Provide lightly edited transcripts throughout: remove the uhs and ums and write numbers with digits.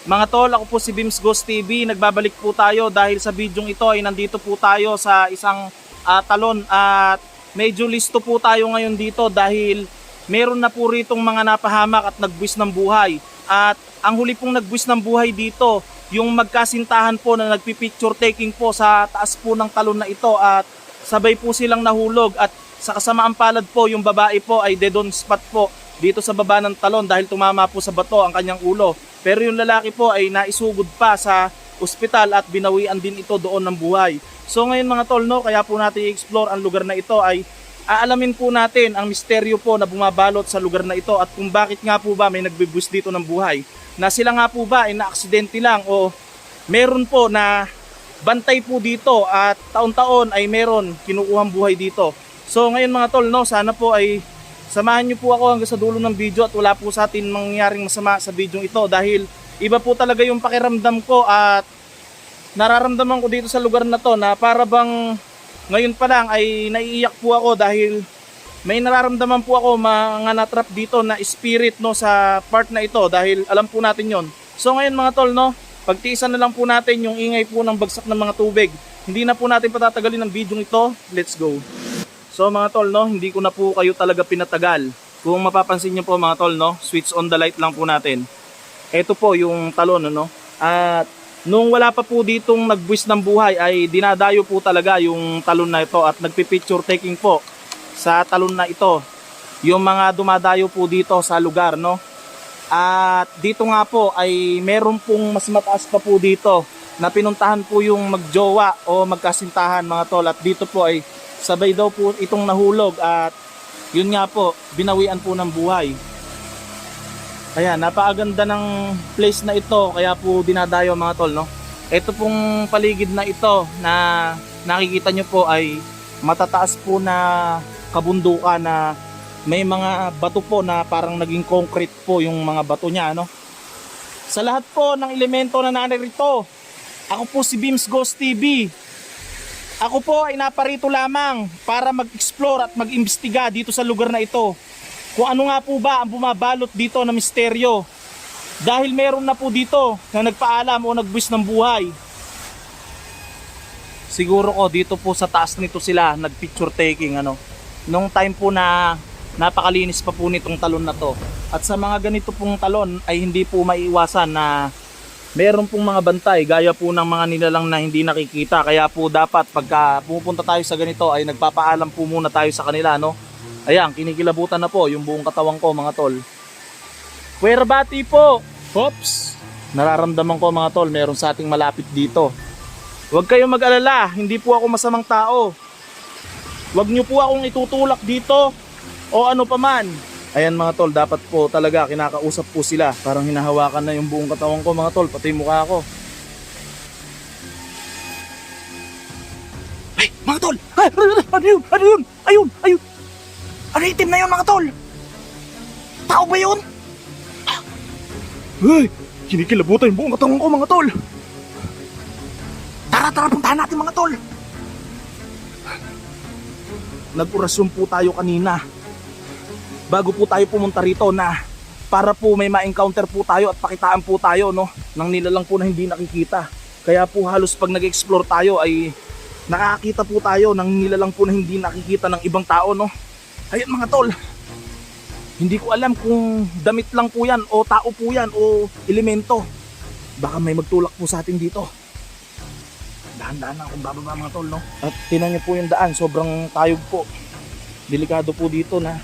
Mga tol, ako po si Bims Ghost TV. Nagbabalik po tayo dahil sa bidyong ito ay nandito po tayo sa isang talon at medyo listo po tayo ngayon dito dahil meron na po ritong mga napahamak at nagbuwis ng buhay. At ang huli pong nagbuwis ng buhay dito, yung magkasintahan po na nagpipicture taking po sa taas po ng talon na ito at sabay po silang nahulog at sa kasamaan palad po yung babae po ay dead on spot po dito sa baba ng talon dahil tumama po sa bato ang kanyang ulo. Pero yung lalaki po ay naisugod pa sa ospital at binawian din ito doon ng buhay. So ngayon mga tol, no, kaya po natin i-explore ang lugar na ito ay aalamin po natin ang misteryo po na bumabalot sa lugar na ito at kung bakit nga po ba may nagbibuwis dito ng buhay. Na sila nga po ba ay na-aksidente lang o meron po na bantay po dito at taon-taon ay meron kinukuhang buhay dito. So ngayon mga tol, no, sana po ay samahan niyo po ako hanggang sa dulo ng video at wala po sa atin mangyaring masama sa video ito dahil iba po talaga yung pakiramdam ko at nararamdaman ko dito sa lugar na to na para bang ngayon pa lang ay naiiyak po ako dahil may nararamdaman po ako mga natrap dito na spirit, no, sa part na ito dahil alam po natin yon. So ngayon mga tol, no, pagtiisan na lang po natin yung ingay po ng bagsak ng mga tubig. Hindi na po natin patatagalin ang video ito. Let's go. So mga tol, no, hindi ko na po kayo talaga pinatagal. Kung mapapansin niyo po mga tol, no, switch on the light lang po natin. Ito po yung talon, no. At nung wala pa po ditong nagbuwis ng buhay ay dinadayo po talaga yung talon na ito at nagpi-picture taking po sa talon na ito. Yung mga dumadayo po dito sa lugar, no. At dito nga po ay meron pong mas mataas pa po dito na pinuntahan po yung magjowa o magkasintahan mga tol at dito po ay sabay daw po itong nahulog at yun nga po, binawian po ng buhay. Kaya napakaganda ng place na ito, kaya po dinadayo mga tol, no. Ito pong paligid na ito na nakikita nyo po ay matataas po na kabundukan na may mga bato po na parang naging concrete po yung mga bato niya, no. Sa lahat po ng elemento na narito, ako po si Bims Ghost TV. Ako po ay naparito lamang para mag-explore at mag-imbestiga dito sa lugar na ito. Kung ano nga po ba ang bumabalot dito na misteryo. Dahil meron na po dito na nagpaalam o nagbuwis ng buhay. Siguro ko dito po sa taas nito sila nag-picture taking, ano. Nung time po na napakalinis pa po nitong talon na to. At sa mga ganito pong talon ay hindi po maiiwasan na meron pong mga bantay gaya po ng mga nilalang na hindi nakikita. Kaya po dapat pagka pupunta tayo sa ganito ay nagpapaalam po muna tayo sa kanila, no. Ayan, kinikilabutan na po yung buong katawan ko mga tol. Puwerbati po. Hops. Nararamdaman ko mga tol, meron sa ating malapit dito. Huwag kayong mag-alala, hindi po ako masamang tao. Huwag nyo po akong itutulak dito o ano paman. Ayan mga tol, dapat po talaga kinakausap po sila. Parang hinahawakan na yung buong katawan ko mga tol, pati mukha ko. Ay, mga tol! Ay, ano yun? Ano yun? Ayun! Ayun! Ano itim na yun mga tol? Tao ba yun? Ay, kinikilabutan yung buong katawan ko mga tol. Tara, tara, puntahan natin mga tol. Nag-orasyon po tayo kanina bago po tayo pumunta rito na para po may ma-encounter po tayo at pakitaan po tayo, no, ng nilalang po na hindi nakikita. Kaya po halos pag nag-explore tayo ay nakakita po tayo ng nilalang po na hindi nakikita ng ibang tao, no. Ayan mga tol, hindi ko alam kung damit lang po yan o tao po yan o elemento. Baka may magtulak po sa atin dito. Dahan-dahan na akong bababa mga tol, no. At tinan niyo po yung daan, sobrang tayog po. Delikado po dito na.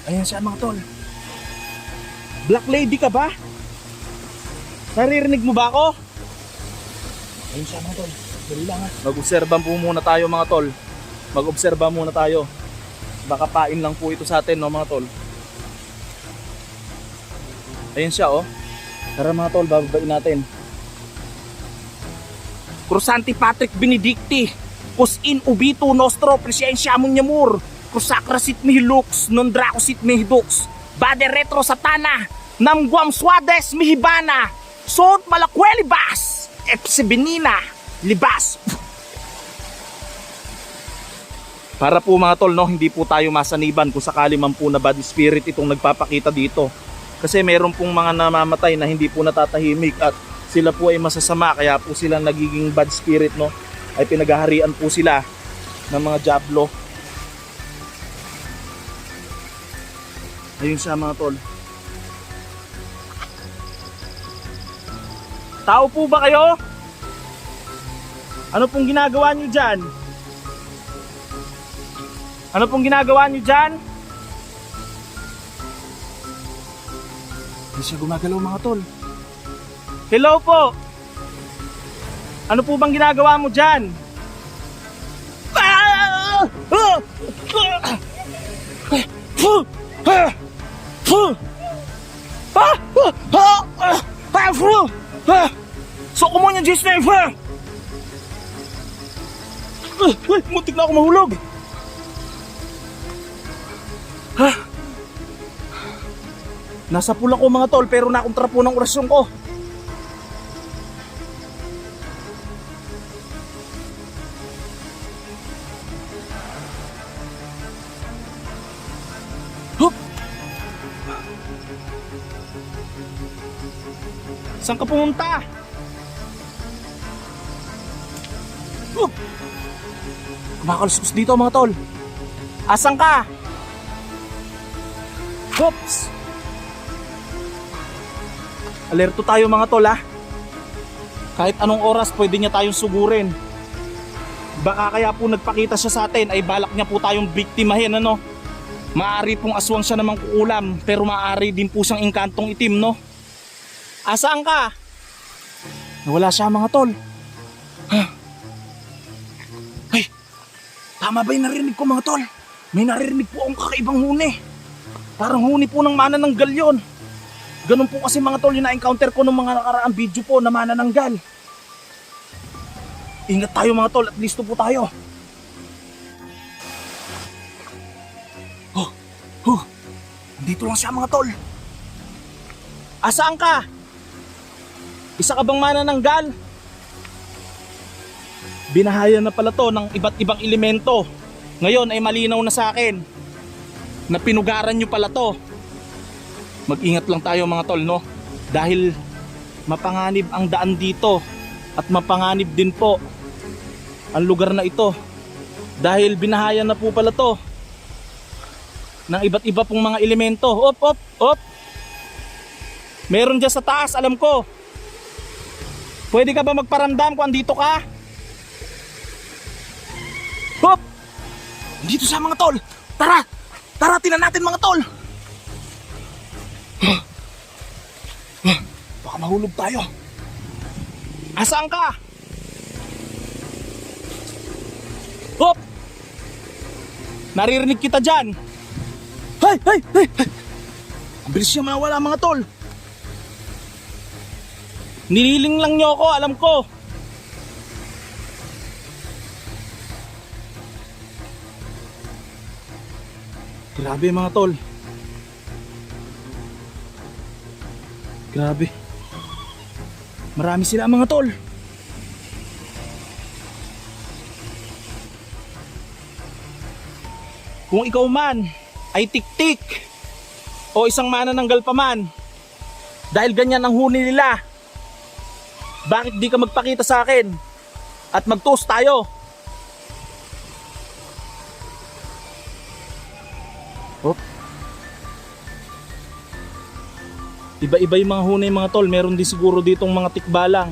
Ayan siya mga tol. Black lady ka ba? Naririnig mo ba ako? Ayun siya mga tol. Dali lang ha. Mag-obserba po muna tayo mga tol. Mag-obserba muna tayo. Baka pain lang po ito sa atin, no mga tol. Ayun siya oh. Tara mga tol, bababain natin. Crusanti Patrick Benedicti. Kus in ubito nostro presensya munyamur. Kusakra sit mihilux non draco sit mihidux. Bade retro satana. Namguam swades mihibana. Sot malakwelibas. Epsibenina libas. Para po mga tol, no, hindi po tayo masaniban kung sakali man po na bad spirit itong nagpapakita dito. Kasi meron pong mga namamatay na hindi po natatahimik at sila po ay masasama, kaya po sila nagiging bad spirit, no? Ay pinaghaharian po sila ng mga diablo. Ayun siya mga tol. Tao po ba kayo? Ano pong ginagawa nyo dyan? Ano pong ginagawa nyo dyan? Hindi siya gumagalaw mga tol. Hello po! Ano po bang ginagawa mo dyan? So mo niya Disney! Muntik na ako mahulog! Nasa pula ko mga tol, pero nakontra po ng orasyon ko. Hup! Saan ka pumunta? Hup! Kumakaluskus dito mga tol. Asan ka? Oops! Alerto tayo mga tol ha. Kahit anong oras pwede niya tayong sugurin. Baka kaya po nagpakita siya sa atin ay balak niya po tayong biktimahin, ano. Maaari pong aswang siya namang kuulam, pero maaari din po siyang inkantong itim, no. Asaan ka? Nawala siya mga tol. Ay, tama ba yung narinig ko mga tol? May naririnig po akong kakaibang huni. Parang huni po ng manananggal yun. Ganun po kasi mga tol yung na-encounter ko nung mga nakaraang video po na manananggal. Ingat tayo mga tol at listo po tayo. Dito lang siya mga tol. Asaan ka? Isa ka bang manananggal? Binahayan na pala to ng iba't ibang elemento. Ngayon ay malinaw na sa akin na pinugaran nyo pala to. Mag-ingat lang tayo mga tol, no? Dahil mapanganib ang daan dito at mapanganib din po ang lugar na ito. Dahil binahayan na po pala to ng iba't iba pong mga elemento. Op! Meron dyan sa taas, alam ko. Pwede ka ba magparamdam kung andito ka? Hop! Dito sa mga tol. Tara, tinan natin mga tol. Baka mahulog tayo. Asaan ka? Hop! Naririnig kita dyan. Hey! Ang bilis niya mawala mga tol. Nililing lang niyo ako, alam ko. Grabe mga tol. Grabe. Marami sila mga tol. Kung ikaw man ay tik-tik o isang manananggal pa man, dahil ganyan ang huni nila, bakit di ka magpakita sa akin at mag-toast tayo? Oh. Iba-iba yung mga hunay mga tol. Meron din siguro ditong mga tikbalang.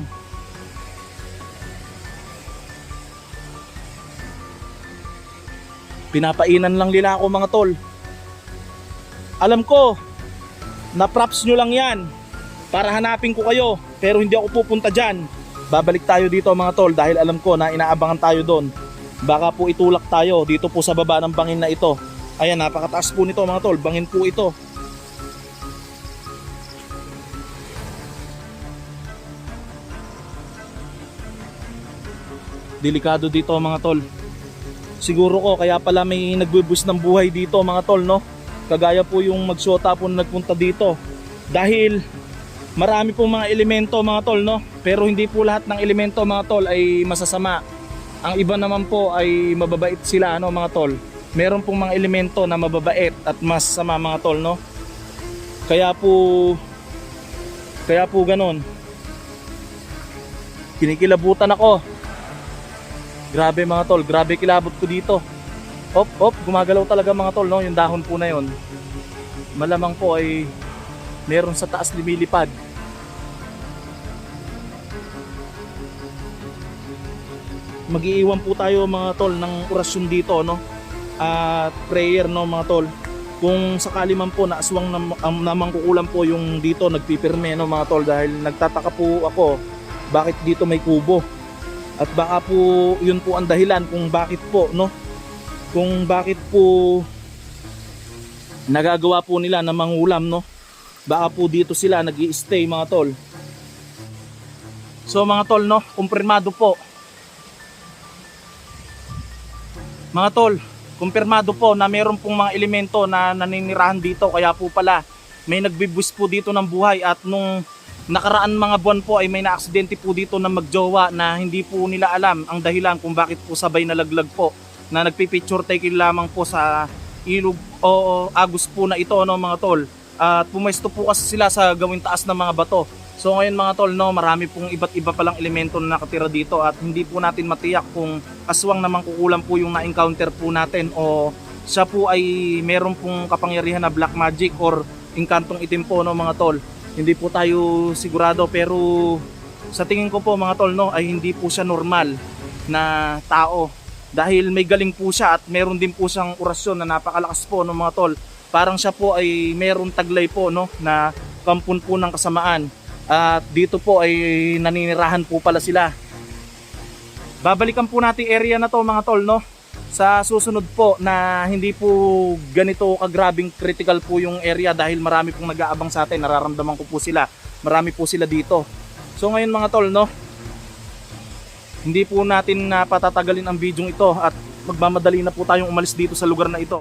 Pinapainan lang nila ako mga tol. Alam ko na props nyo lang yan para hanapin ko kayo, pero hindi ako pupunta dyan. Babalik tayo dito mga tol dahil alam ko na inaabangan tayo doon. Baka po itulak tayo dito po sa baba ng bangin na ito. Ayan, napakataas po nito mga tol. Bangin po ito. Delikado dito mga tol. Siguro ko kaya pala may nagbubuwis ng buhay dito mga tol, no? Kagaya po yung magsyota po na nagpunta dito. Dahil marami pong mga elemento mga tol, no? Pero hindi po lahat ng elemento mga tol ay masasama. Ang iba naman po ay mababait sila, no mga tol. Meron pong mga elemento na mababait at masama mga tol, no? Kaya po ganon. Kinikilabutan ako. Grabe mga tol, grabe kilabot ko dito. Gumagalaw talaga mga tol, no? Yung dahon po na yon. Malamang po ay meron sa taas lumilipad. Mag-iiwan po tayo mga tol ng orasyon dito, no? At prayer, no mga tol. Kung sakali man po na aswang na mangkukulam po yung dito nagpipirme, no mga tol, dahil nagtataka po ako bakit dito may kubo. At baka po yun po ang dahilan kung bakit po, no? Kung bakit po nagagawa po nila na mangulam, no? Baka po dito sila nag-i-stay mga tol. So mga tol, no, kumpirmado po. Mga tol, kumpirmado po na meron pong mga elemento na naninirahan dito, kaya po pala may nagbibus po dito ng buhay. At nung nakaraan mga buwan po ay may na-aksidente po dito na magjowa na hindi po nila alam ang dahilan kung bakit po sabay nalaglag po, na nagpipicture taking lamang po sa ilog o agos po na ito, no mga tol. At pumesto po kasi sila sa gawing taas ng mga bato. So ngayon mga tol, no, marami pong iba't iba palang elemento na nakatira dito at hindi po natin matiyak kung aswang na mangkukulam po yung na-encounter po natin o siya po ay meron pong kapangyarihan na black magic or inkantong itim po, no mga tol. Hindi po tayo sigurado, pero sa tingin ko po mga tol, no, ay hindi po siya normal na tao. Dahil may galing po siya at meron din po siyang orasyon na napakalakas po, no mga tol. Parang siya po ay meron taglay po, no, na kampon po ng kasamaan. At dito po ay naninirahan po pala sila. Babalikan po natin area na to mga tol, no, sa susunod po na hindi po ganito kagrabing critical po yung area dahil marami pong nag-aabang sa atin. Nararamdaman ko po sila, marami po sila dito. So ngayon mga tol, no, hindi po natin patatagalin ang video ito at magmamadali na po tayong umalis dito sa lugar na ito.